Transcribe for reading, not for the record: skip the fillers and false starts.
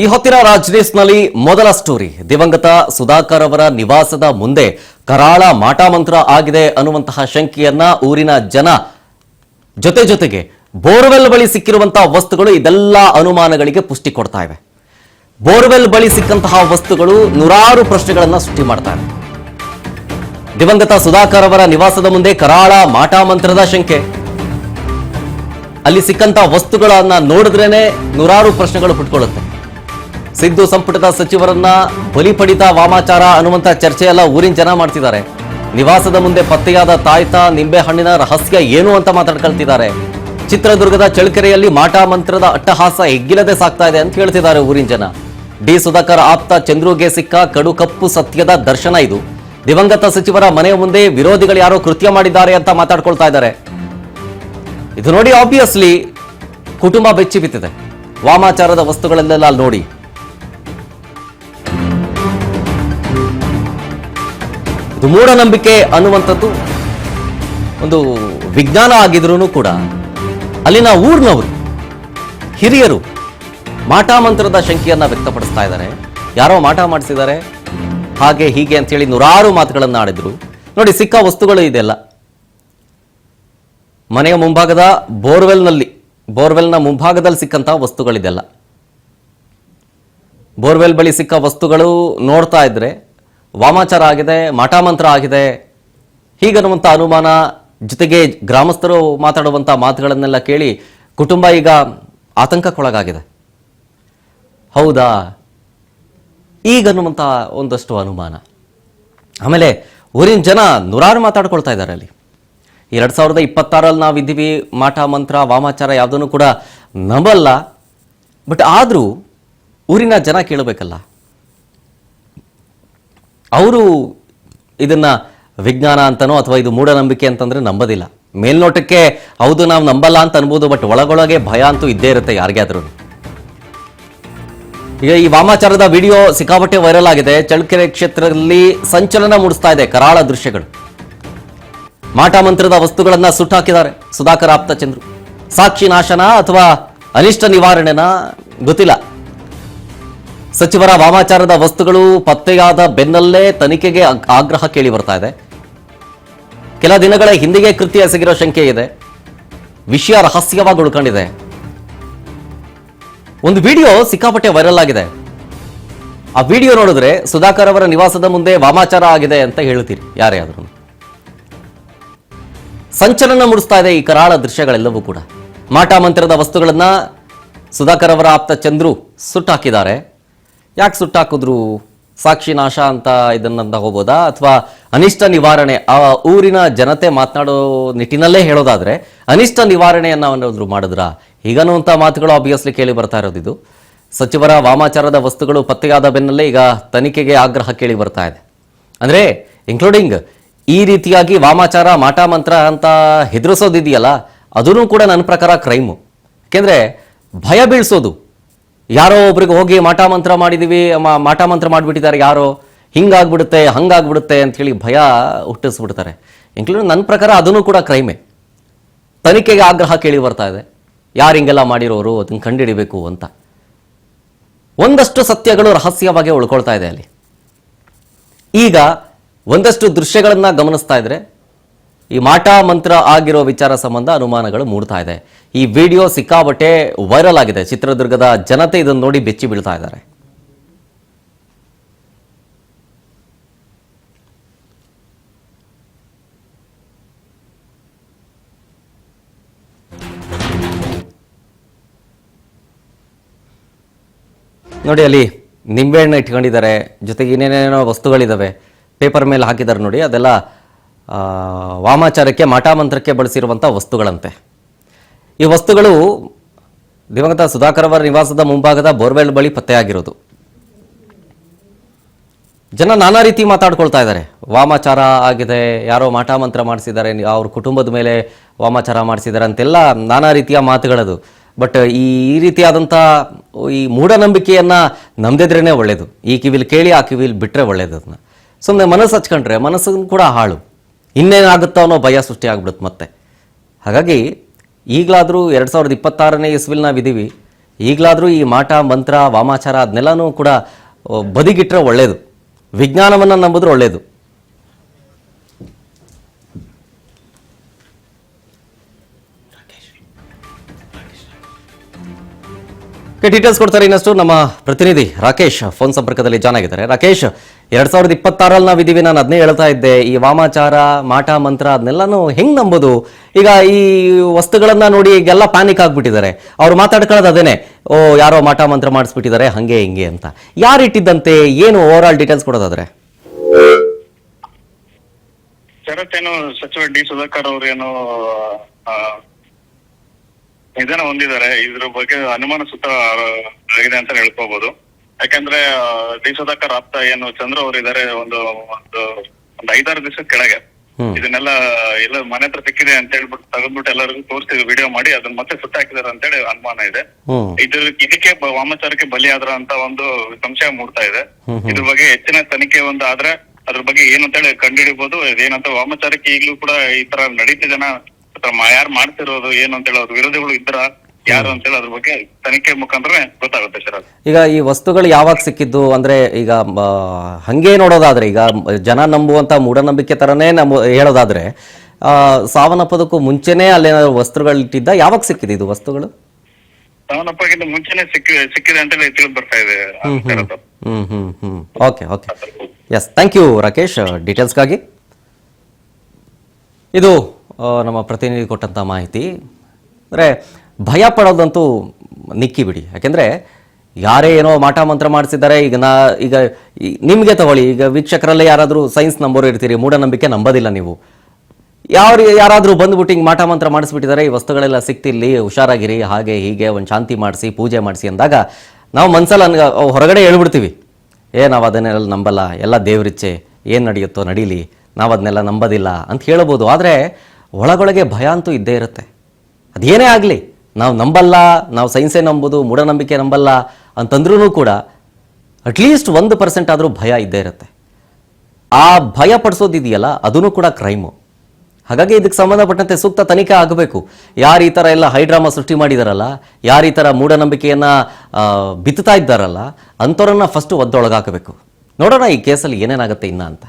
ಈ ಹೊತ್ತಿನ ರಾಜ್‌ನ್ಯೂಸ್‌ನಲ್ಲಿ ಮೊದಲ ಸ್ಟೋರಿ ದಿವಂಗತ ಸುಧಾಕರ್ ಅವರ ನಿವಾಸದ ಮುಂದೆ ಕರಾಳ ಮಾಟಮಂತ್ರ ಆಗಿದೆ ಅನ್ನುವಂತಹ ಶಂಕೆಯನ್ನ ಊರಿನ ಜನ ಜೊತೆಗೆ ಬೋರ್ವೆಲ್ ಬಳಿ ಸಿಕ್ಕಿರುವಂತಹ ವಸ್ತುಗಳು ಇದೆಲ್ಲ ಅನುಮಾನಗಳಿಗೆ ಪುಷ್ಟಿ ಕೊಡ್ತಾ ಇವೆ. ಬೋರ್ವೆಲ್ ಬಳಿ ಸಿಕ್ಕಂತಹ ವಸ್ತುಗಳು ನೂರಾರು ಪ್ರಶ್ನೆಗಳನ್ನ ಸೃಷ್ಟಿ ಮಾಡ್ತಾ ಇವೆ. ದಿವಂಗತ ಸುಧಾಕರ್ ಅವರ ನಿವಾಸದ ಮುಂದೆ ಕರಾಳ ಮಾಟಮಂತ್ರದ ಶಂಕೆ. ಅಲ್ಲಿ ಸಿಕ್ಕಂತ ವಸ್ತುಗಳನ್ನ ನೋಡಿದ್ರೇನೆ ನೂರಾರು ಪ್ರಶ್ನೆಗಳು ಹುಟ್ಟುಕೊಳ್ಳುತ್ತೆ. ಸಿದ್ದು ಸಂಪುಟದ ಸಚಿವರನ್ನ ಬಲಿಪಡಿತ ವಾಮಾಚಾರ ಅನ್ನುವಂತ ಚರ್ಚೆಯೆಲ್ಲ ಊರಿನ ಜನ ಮಾಡ್ತಿದ್ದಾರೆ. ನಿವಾಸದ ಮುಂದೆ ಪತ್ತೆಯಾದ ತಾಯ್ತ ನಿಂಬೆ ಹಣ್ಣಿನ ರಹಸ್ಯ ಏನು ಅಂತ ಮಾತಾಡ್ಕೊಳ್ತಿದ್ದಾರೆ. ಚಿತ್ರದುರ್ಗದ ಚಳ್ಳಕೆರೆಯಲ್ಲಿ ಮಾಟಮಂತ್ರದ ಅಟ್ಟಹಾಸ ಹೆಗ್ಗಿಲ್ಲದೆ ಸಾಕ್ತಾ ಇದೆ ಅಂತ ಹೇಳ್ತಿದ್ದಾರೆ ಊರಿನ ಜನ. ಡಿ ಸುಧಾಕರ್ ಆಪ್ತ ಚಂದ್ರುಗೆ ಸಿಕ್ಕ ಕಡು ಕಪ್ಪು ಸತ್ಯದ ದರ್ಶನ ಇದು. ದಿವಂಗತ ಸಚಿವರ ಮನೆಯ ಮುಂದೆ ವಿರೋಧಿಗಳು ಯಾರೋ ಕೃತ್ಯ ಮಾಡಿದ್ದಾರೆ ಅಂತ ಮಾತಾಡ್ಕೊಳ್ತಾ ಇದ್ದಾರೆ. ಇದು ನೋಡಿ ಆಬ್ವಿಯಸ್ಲಿ ಕುಟುಂಬ ಬೆಚ್ಚಿ ಬಿತ್ತಿದೆ. ವಾಮಾಚಾರದ ವಸ್ತುಗಳಲ್ಲೆಲ್ಲ ನೋಡಿ ಇದು ಮೂಢನಂಬಿಕೆ ಅನ್ನುವಂಥದ್ದು ಒಂದು ವಿಜ್ಞಾನ ಆಗಿದ್ರೂ ಕೂಡ ಅಲ್ಲಿನ ಊರಿನವರು ಹಿರಿಯರು ಮಾಟಮಂತ್ರದ ಶಂಕೆಯನ್ನ ವ್ಯಕ್ತಪಡಿಸ್ತಾ ಇದ್ದಾರೆ. ಯಾರೋ ಮಾಟ ಮಾಡಿಸಿದ್ದಾರೆ ಹಾಗೆ ಹೀಗೆ ಅಂತ ಹೇಳಿ ನೂರಾರು ಮಾತುಗಳನ್ನು ಆಡಿದ್ರು. ನೋಡಿ ಸಿಕ್ಕ ವಸ್ತುಗಳು ಇದೆಲ್ಲ ಮನೆಯ ಮುಂಭಾಗದ ಬೋರ್ವೆಲ್ನ ಮುಂಭಾಗದಲ್ಲಿ ಸಿಕ್ಕಂತಹ ವಸ್ತುಗಳಿದೆಲ್ಲ. ಬೋರ್ವೆಲ್ ಬಳಿ ಸಿಕ್ಕ ವಸ್ತುಗಳು ನೋಡ್ತಾ ಇದ್ರೆ ವಾಮಾಚಾರ ಆಗಿದೆ, ಮಾಟಮಂತ್ರ ಆಗಿದೆ ಹೀಗನ್ನುವಂಥ ಅನುಮಾನ, ಜೊತೆಗೆ ಗ್ರಾಮಸ್ಥರು ಮಾತಾಡುವಂಥ ಮಾತುಗಳನ್ನೆಲ್ಲ ಕೇಳಿ ಕುಟುಂಬ ಈಗ ಆತಂಕಕ್ಕೊಳಗಾಗಿದೆ. ಹೌದಾ ಈಗನ್ನುವಂಥ ಒಂದಷ್ಟು ಅನುಮಾನ. ಆಮೇಲೆ ಊರಿನ ಜನ ನೂರಾರು ಮಾತಾಡ್ಕೊಳ್ತಾ ಇದ್ದಾರೆ. ಅಲ್ಲಿ 2026ರಲ್ಲಿ ನಾವಿದ್ದೀವಿ, ಮಾಟಮಂತ್ರ ವಾಮಾಚಾರ ಯಾವುದನ್ನು ಕೂಡ ನಂಬಲ್ಲ. ಬಟ್ ಆದರೂ ಊರಿನ ಜನ ಕೇಳಬೇಕಲ್ಲ, ಅವರು ಇದನ್ನ ವಿಜ್ಞಾನ ಅಂತನೋ ಅಥವಾ ಇದು ಮೂಢನಂಬಿಕೆ ಅಂತಂದ್ರೆ ನಂಬೋದಿಲ್ಲ. ಮೇಲ್ನೋಟಕ್ಕೆ ಹೌದು ನಾವು ನಂಬಲ್ಲ ಅಂತ ಅನ್ಬೋದು, ಬಟ್ ಒಳಗೊಳಗೆ ಭಯ ಅಂತೂ ಇದ್ದೇ ಇರುತ್ತೆ ಯಾರಿಗಾದ್ರೂ. ಈಗ ಈ ವಾಮಾಚಾರದ ವಿಡಿಯೋ ಸಿಕ್ಕಾಪಟ್ಟೆ ವೈರಲ್ ಆಗಿದೆ. ಚಳ್ಳಕೆರೆ ಕ್ಷೇತ್ರದಲ್ಲಿ ಸಂಚಲನ ಮೂಡಿಸ್ತಾ ಇದೆ ಕರಾಳ ದೃಶ್ಯಗಳು. ಮಾಟಮಂತ್ರದ ವಸ್ತುಗಳನ್ನ ಸುಟ್ಟಾಕಿದ್ದಾರೆ ಸುಧಾಕರ್ ಆಪ್ತ ಚಂದ್ರು. ಸಾಕ್ಷಿ ನಾಶನ ಅಥವಾ ಅನಿಷ್ಟ ನಿವಾರಣೆನ ಗೊತ್ತಿಲ್ಲ. ಸಚಿವರ ವಾಮಾಚಾರದ ವಸ್ತುಗಳು ಪತ್ತೆಯಾದ ಬೆನ್ನಲ್ಲೇ ತನಿಖೆಗೆ ಆಗ್ರಹ ಕೇಳಿ ಬರ್ತಾ ಇದೆ. ಕೆಲ ದಿನಗಳ ಹಿಂದೆಯೇ ಕೃತ್ಯ ಎಸಗಿರೋ ಶಂಕೆ ಇದೆ. ವಿಷಯ ರಹಸ್ಯವಾಗಿ ಉಳ್ಕೊಂಡಿದೆ. ಒಂದು ವಿಡಿಯೋ ಸಿಕ್ಕಾಪಟ್ಟೆ ವೈರಲ್ ಆಗಿದೆ. ಆ ವಿಡಿಯೋ ನೋಡಿದ್ರೆ ಸುಧಾಕರ್ ಅವರ ನಿವಾಸದ ಮುಂದೆ ವಾಮಾಚಾರ ಆಗಿದೆ ಅಂತ ಹೇಳ್ತೀರಿ ಯಾರೇ ಆದ್ರೂ. ಸಂಚಲನ ಮೂಡಿಸ್ತಾ ಇದೆ ಈ ಕರಾಳ ದೃಶ್ಯಗಳೆಲ್ಲವೂ ಕೂಡ. ಮಾಟಮಂತ್ರದ ವಸ್ತುಗಳನ್ನ ಸುಧಾಕರ್ ಅವರ ಆಪ್ತ ಚಂದ್ರು ಸುಟ್ಟಾಕಿದ್ದಾರೆ. ಯಾಕೆ ಸುಟ್ಟಾಕಿದ್ರು? ಸಾಕ್ಷಿ ನಾಶ ಅಂತ ಇದನ್ನಂತ ಹೋಗೋದಾ ಅಥವಾ ಅನಿಷ್ಟ ನಿವಾರಣೆ? ಆ ಊರಿನ ಜನತೆ ಮಾತನಾಡೋ ನಿಟ್ಟಿನಲ್ಲೇ ಹೇಳೋದಾದ್ರೆ ಅನಿಷ್ಟ ನಿವಾರಣೆಯನ್ನ ಏನಾದ್ರು ಮಾಡಿದ್ರ ಹೀಗನ್ನುವಂಥ ಮಾತುಗಳು ಆಬ್ವಿಯಸ್ಲಿ ಕೇಳಿ ಬರ್ತಾ ಇರೋದಿದು. ಸಚಿವರ ವಾಮಾಚಾರದ ವಸ್ತುಗಳು ಪತ್ತೆಯಾದ ಬೆನ್ನಲ್ಲೇ ಈಗ ತನಿಖೆಗೆ ಆಗ್ರಹ ಕೇಳಿ ಬರ್ತಾ ಇದೆ. ಅಂದ್ರೆ ಇನ್ಕ್ಲೂಡಿಂಗ್ ಈ ರೀತಿಯಾಗಿ ವಾಮಾಚಾರ ಮಾಟಮಂತ್ರ ಅಂತ ಹೆದರಿಸೋದಿದೆಯಲ್ಲ, ಅದೂ ಕೂಡ ನನ್ನ ಪ್ರಕಾರ ಕ್ರೈಮು. ಯಾಕೆಂದ್ರೆ ಭಯ ಬೀಳ್ಸೋದು. ಯಾರೋ ಒಬ್ರಿಗೆ ಹೋಗಿ ಮಾಟಮಂತ್ರ ಮಾಡಿದೀವಿ, ಮಾಟಮಂತ್ರ ಮಾಡಿಬಿಟ್ಟಿದ್ದಾರೆ, ಯಾರೋ ಹಿಂಗಾಗ್ಬಿಡುತ್ತೆ ಹಂಗಾಗ್ಬಿಡುತ್ತೆ ಅಂಥೇಳಿ ಭಯ ಹುಟ್ಟಿಸ್ಬಿಡ್ತಾರೆ. ಇನ್ಕ್ಲೂಡಿಂಗ್ ನನ್ನ ಪ್ರಕಾರ ಅದನ್ನು ಕೂಡ ಕ್ರೈಮೇ. ತನಿಖೆಗೆ ಆಗ್ರಹ ಕೇಳಿ ಬರ್ತಾ ಇದೆ. ಯಾರು ಹಿಂಗೆಲ್ಲ ಮಾಡಿರೋರು ಅದನ್ನು ಕಂಡುಹಿಡಿಬೇಕು ಅಂತ. ಒಂದಷ್ಟು ಸತ್ಯಗಳು ರಹಸ್ಯವಾಗಿ ಉಳ್ಕೊಳ್ತಾ ಇದೆ ಅಲ್ಲಿ. ಈಗ ಒಂದಷ್ಟು ದೃಶ್ಯಗಳನ್ನ ಗಮನಿಸ್ತಾ ಇದ್ರೆ ಈ ಮಾಟಮಂತ್ರ ಆಗಿರೋ ವಿಚಾರ ಸಂಬಂಧ ಅನುಮಾನಗಳು ಮೂಡ್ತಾ ಇದೆ. ಈ ವಿಡಿಯೋ ಸಿಕ್ಕಾಬಟ್ಟೆ ವೈರಲ್ ಆಗಿದೆ. ಚಿತ್ರದುರ್ಗದ ಜನತೆ ಇದನ್ನು ನೋಡಿ ಬೆಚ್ಚಿ ಬೀಳ್ತಾ ಇದ್ದಾರೆ. ನೋಡಿ ಅಲ್ಲಿ ನಿಂಬೆಹಣ್ಣು ಇಟ್ಕೊಂಡಿದ್ದಾರೆ, ಜೊತೆಗೆ ಇನ್ನೇನೇನೋ ವಸ್ತುಗಳಿದ್ದಾವೆ, ಪೇಪರ್ ಮೇಲೆ ಹಾಕಿದ್ದಾರೆ ನೋಡಿ. ಅದೆಲ್ಲ ವಾಮಾಚಾರಕ್ಕೆ ಮಾಟಮಂತ್ರಕ್ಕೆ ಬಳಸಿರುವಂಥ ವಸ್ತುಗಳಂತೆ. ಈ ವಸ್ತುಗಳು ದಿವಂಗತ ಸುಧಾಕರ್ ಅವರ ನಿವಾಸದ ಮುಂಭಾಗದ ಬೋರ್ವೆಲ್ ಬಳಿ ಪತ್ತೆಯಾಗಿರೋದು. ಜನ ನಾನಾ ರೀತಿ ಮಾತಾಡ್ಕೊಳ್ತಾ ಇದ್ದಾರೆ. ವಾಮಾಚಾರ ಆಗಿದೆ, ಯಾರೋ ಮಾಟಮಂತ್ರ ಮಾಡಿಸಿದ್ದಾರೆ, ಅವ್ರ ಕುಟುಂಬದ ಮೇಲೆ ವಾಮಾಚಾರ ಮಾಡಿಸಿದ್ದಾರೆ ಅಂತೆಲ್ಲ ನಾನಾ ರೀತಿಯ ಮಾತುಗಳದು. ಬಟ್ ಈ ರೀತಿಯಾದಂಥ ಈ ಮೂಢನಂಬಿಕೆಯನ್ನ ನಂಬದಿದ್ರೇ ಒಳ್ಳೇದು. ಈ ಕಿವಿಲ್ ಕೇಳಿ ಆ ಕಿವಿಲ್ ಬಿಟ್ಟರೆ ಒಳ್ಳೇದು. ಅದನ್ನ ಸುಮ್ಮನೆ ಮನಸ್ಸು ಹಚ್ಕೊಂಡ್ರೆ ಮನಸ್ಸನ್ನು ಕೂಡ ಹಾಳು, ಇನ್ನೇನಾಗುತ್ತೋ ಅನ್ನೋ ಭಯ ಸೃಷ್ಟಿ ಆಗ್ಬಿಡುತ್ತೆ ಮತ್ತೆ. ಹಾಗಾಗಿ ಈಗಲಾದರೂ 2026ನೇ ಇಸ್ವಿಲ್ ನಾವಿದ್ದೀವಿ. ಈಗಲಾದರೂ ಈ ಮಾಟ ಮಂತ್ರ ವಾಮಾಚಾರ ಅದನ್ನೆಲ್ಲನೂ ಕೂಡ ಬದಿಗಿಟ್ರೆ ಒಳ್ಳೇದು, ವಿಜ್ಞಾನವನ್ನು ನಂಬಿದ್ರೆ ಒಳ್ಳೇದು. ಡೀಟೇಲ್ಸ್ ಕೊಡ್ತಾರೆ ಇನ್ನಷ್ಟು ನಮ್ಮ ಪ್ರತಿನಿಧಿ ರಾಕೇಶ್ ಫೋನ್ ಸಂಪರ್ಕದಲ್ಲಿ ಜಾಯ್ನ್ ಆಗಿದ್ದಾರೆ. ರಾಕೇಶ್, 2026 ನಾವಿದ್ದೀವಿ, ನಾನು ಅದನ್ನೇ ಹೇಳ್ತಾ ಇದ್ದೆ, ಈ ವಾಮಾಚಾರ ಮಾಟ ಮಂತ್ರ ಅದನ್ನೆಲ್ಲಾನು ಹೆಂಗ್ ನಂಬೋದು? ಈಗ ಈ ವಸ್ತುಗಳನ್ನ ನೋಡಿ ಈಗೆಲ್ಲ ಪ್ಯಾನಿಕ್ ಆಗ್ಬಿಟ್ಟಿದ್ದಾರೆ, ಅವ್ರು ಮಾತಾಡ್ಕೊಳ್ಳೋದು ಅದೇನೆ, ಓ ಯಾರೋ ಮಾಟ ಮಂತ್ರ ಮಾಡಿಸ್ಬಿಟ್ಟಿದ್ದಾರೆ ಹಂಗೆ ಹಿಂಗೆ ಅಂತ. ಯಾರು ಇಟ್ಟಿದ್ದಂತೆ, ಏನು ಓವರ್ ಆಲ್ ಡೀಟೇಲ್ಸ್ ಕೊಡೋದಾದ್ರೆ? ಶರತ್ತೇನು ಸಚಿವ ಡಿ ಸುಧಾಕರ್ ಅವ್ರೇನು ನಿಧನ ಹೊಂದಿದ್ದಾರೆ. ಇದ್ರ ಬಗ್ಗೆ ಅನುಮಾನಾಸ್ಪದ ಆಗಿದೆ ಅಂತ ಹೇಳ್ಕೋಬಹುದು. ಯಾಕಂದ್ರೆ ಡಿ ಸುಧಾಕರ್ ಆಪ್ತ ಏನು ಚಂದ್ರ ಅವರು ಇದಾರೆ, ಒಂದು 5-6 ದಿವಸದ ಕೆಳಗೆ ಇದನ್ನೆಲ್ಲ ಎಲ್ಲ ಮನೆ ಹತ್ರ ಸಿಕ್ಕಿದೆ ಅಂತ ಹೇಳ್ಬಿಟ್ಟು ತಗೊಂಡ್ಬಿಟ್ಟು ಎಲ್ಲರಿಗೂ ತೋರಿಸ್ತೀವಿ, ವಿಡಿಯೋ ಮಾಡಿ ಅದನ್ನ ಮತ್ತೆ ಸುಟ್ಟಾಕಿದಾರೆ ಅಂತ ಹೇಳಿ ಅನುಮಾನ ಇದೆ. ಇದಕ್ಕೆ ವಾಮಾಚಾರಕ್ಕೆ ಬಲಿಯಾದ್ರ ಅಂತ ಒಂದು ಸಂಶಯ ಮೂಡ್ತಾ ಇದೆ. ಇದ್ರ ಬಗ್ಗೆ ಹೆಚ್ಚಿನ ತನಿಖೆ ಆದ್ರೆ ಅದ್ರ ಬಗ್ಗೆ ಏನು ಅಂತ ಹೇಳಿ ಕಂಡುಹಿಡಿಬಹುದು. ಏನಂತ ವಾಮಾಚಾರಕ್ಕೆ ಈಗಲೂ ಕೂಡ ಈ ತರ ನಡೀತಿದೆನ, ಯಾರು ಮಾಡ್ತಿರೋದು ಏನು ಅಂತ ಹೇಳಿ ಅವ್ರ ವಿರೋಧಿಗಳು ಇದ್ರ ಯಾರು ಅಂತ ಹೇಳಿ ಅದ್ರ ಬಗ್ಗೆ ತನಿಖೆ ಮುಖಾಂತರ ಗೊತ್ತಾಗುತ್ತೆ ಸರ್. ಈಗ ಈ ವಸ್ತುಗಳು ಯಾವಾಗ ಸಿಕ್ಕಿದ್ದು ಅಂದ್ರೆ, ಈಗ ಹಂಗೆ ನೋಡೋದಾದ್ರೆ, ಈಗ ಜನ ನಂಬುವಂತ ಮೂಢನಂಬಿಕೆ ತರನೇ ಹೇಳೋದಾದ್ರೆ, ಸಾವನ್ನಪ್ಪದಕ್ಕೂ ಮುಂಚೆನೆ ಅಲ್ಲೇನಾದ್ರು ವಸ್ತುಗಳಿಟ್ಟಿದ್ದ? ಯಾವಾಗ ಸಿಕ್ಕಿದೆ ಇದು ವಸ್ತುಗಳು? ಸಾವನ್ನಪ್ಪಕ್ಕಿಂತ ಮುಂಚೆನೆ ಸಿಕ್ಕಿದೆ ಅಂತ ಹೇಳಿ ತಿಳಿದು ಬರ್ತಾ ಇದೆ. Okay okay, yes, thank you Rakesh ಡೀಟೇಲ್ಸ್ಗಾಗಿ. ಇದು ನಮ್ಮ ಪ್ರತಿನಿಧಿ ಕೊಟ್ಟಂಥ ಮಾಹಿತಿ. ಅಂದರೆ ಭಯ ಪಡೋದಂತೂ ನಿಕ್ಕಿ ಬಿಡಿ, ಯಾಕೆಂದರೆ ಯಾರೇ ಏನೋ ಮಾಟ ಮಂತ್ರ ಮಾಡಿಸಿದ್ದಾರೆ. ಈಗ ನಿಮಗೆ ತಗೊಳ್ಳಿ, ಈಗ ವೀಕ್ಷಕರಲ್ಲೇ ಯಾರಾದರೂ ಸೈನ್ಸ್ ನಂಬೋರು ಇರ್ತೀರಿ, ಮೂಢನಂಬಿಕೆ ನಂಬೋದಿಲ್ಲ ನೀವು. ಯಾರಾದರೂ ಬಂದುಬಿಟ್ಟು ಹಿಂಗೆ ಮಾಟ ಮಂತ್ರ ಮಾಡಿಸ್ಬಿಟ್ಟಿದ್ದಾರೆ, ಈ ವಸ್ತುಗಳೆಲ್ಲ ಸಿಕ್ತಿಲ್ಲಿ, ಹುಷಾರಾಗಿರಿ, ಹಾಗೆ ಹೀಗೆ ಒಂದು ಶಾಂತಿ ಮಾಡಿಸಿ ಪೂಜೆ ಮಾಡಿಸಿ ಅಂದಾಗ ನಾವು ಮನಸ್ಸಲ್ಲಿ ಹೊರಗಡೆ ಹೇಳ್ಬಿಡ್ತೀವಿ, ನಾವು ಅದನ್ನೆಲ್ಲ ನಂಬಲ್ಲ, ಎಲ್ಲ ದೇವರಿಚ್ಛೆ, ಏನು ನಡೆಯುತ್ತೋ ನಡೀಲಿ, ನಾವು ಅದನ್ನೆಲ್ಲ ನಂಬೋದಿಲ್ಲ ಅಂತ ಹೇಳ್ಬೋದು. ಆದರೆ ಒಳಗೊಳಗೆ ಭಯ ಅಂತೂ ಇದ್ದೇ ಇರುತ್ತೆ. ಅದೇನೇ ಆಗಲಿ, ನಾವು ನಂಬಲ್ಲ, ನಾವು ಸೈನ್ಸೇ ನಂಬೋದು, ಮೂಢನಂಬಿಕೆ ನಂಬಲ್ಲ ಅಂತಂದ್ರೂ ಕೂಡ ಅಟ್ಲೀಸ್ಟ್ 1% ಆದರೂ ಭಯ ಇದ್ದೇ ಇರುತ್ತೆ. ಆ ಭಯ ಪಡಿಸೋದಿದೆಯಲ್ಲ, ಅದೂ ಕೂಡ ಕ್ರೈಮು. ಹಾಗಾಗಿ ಇದಕ್ಕೆ ಸಂಬಂಧಪಟ್ಟಂತೆ ಸೂಕ್ತ ತನಿಖೆ ಆಗಬೇಕು. ಯಾರು ಈ ಥರ ಎಲ್ಲ ಹೈಡ್ರಾಮಾ ಸೃಷ್ಟಿ ಮಾಡಿದಾರಲ್ಲ, ಯಾರು ಈ ಥರ ಮೂಢನಂಬಿಕೆಯನ್ನು ಬಿತ್ತುತ್ತಾ ಇದ್ದಾರಲ್ಲ, ಅಂಥವ್ರನ್ನ ಫಸ್ಟು ಒದ್ದೊಳಗಾಕಬೇಕು. ನೋಡೋಣ ಈ ಕೇಸಲ್ಲಿ ಏನೇನಾಗುತ್ತೆ ಇನ್ನ ಅಂತ.